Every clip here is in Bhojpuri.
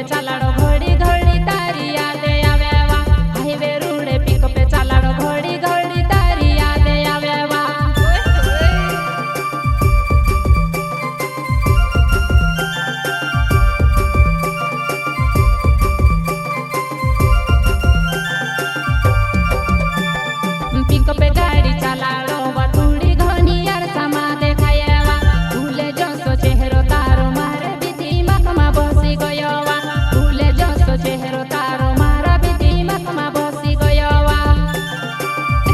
पे चालाड़ो घोड़ी घोड़ी तारी यादे आवे वा हाईवे रोडे पिकअप पे चालाड़ो घोड़ी घोड़ी तारी यादे आवे वा पिकअप पे गाड़ी चालाड़ो वा थोड़ी घनी यार समा देखाये वा भूले जसो चेहरो तारो मारे भी दिमाग में बसी गयो वा भूले जसो चेहरो तारो मारा भी दिमाग में बसी गयो वा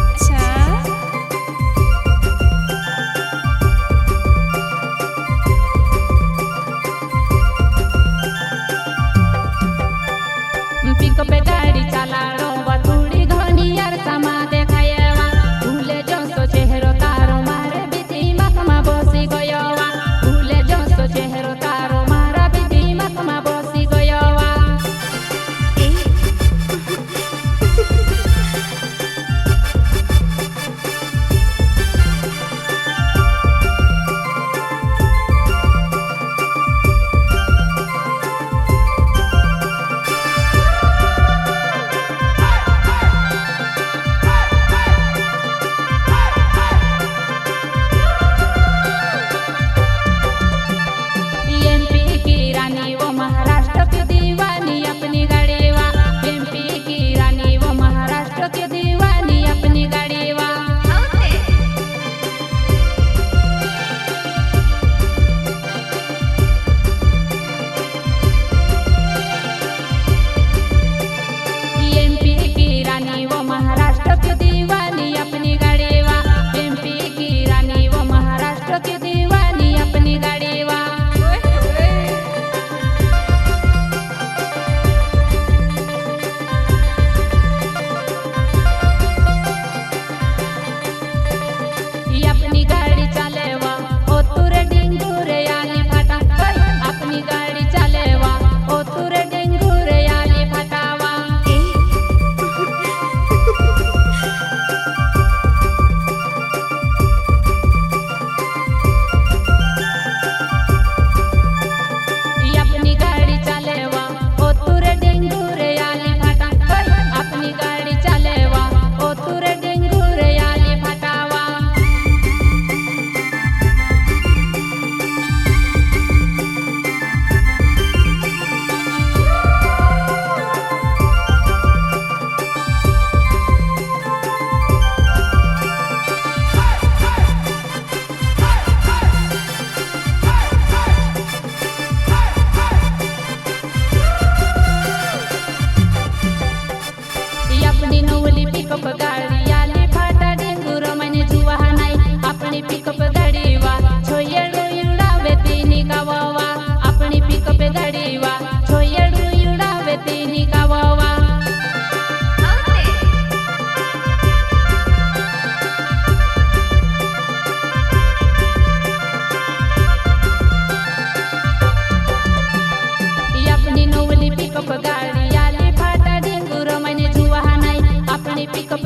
अच्छा पिकअप पे गाड़ी चालाड़ो वा थोड़ी घनी यार समा देखाये वा भूले जसो चेहरो तारो मारे भी दिमाग में बसी गयो वा भूले जसो चेहरो तारो मारा भी दिमाग में बसी गयो वा एमपी की रानी वो महाराष्ट्र की दीवानी अपनी गाड़ी वा एमपी की रानी वो महाराष्ट्र की दीवानी अपनी गाड़ी वा एमपी की रानी वो महाराष्ट्र की दीवानी अपनी गाड़ी वा एमपी की रानी वो महाराष्ट्र की दीवानी अपनी गाड़ी वा अपनी गाड़ी चालेवा ओ तुरे डिंगुरे आली फाटा अपनी गाड़ी चालेवा ओ तुरे डिंगुरे आली फाटावा अपनी गाड़ी चालेवा ओ तुरे डिंगुरे आली फाटा अपनी गाड़ी चालेवा ओ तुरे डिंगुरे आली फाटावा अपनी नवली पिकअप गाड़ी आली फाटा डेंगूर मैंने जुआ नहीं अपनी पिकअप गाड़ी वा छोयेड़ू उड़ावे तीनी गावा अपनी पिकअप गाड़ी वा छोयेड़ू उड़ावे तीनी गावा अपनी नवली पिकअप गाड़ी आली फाटा डेंगूर मैंने जुआ नहीं अपनी पिकअप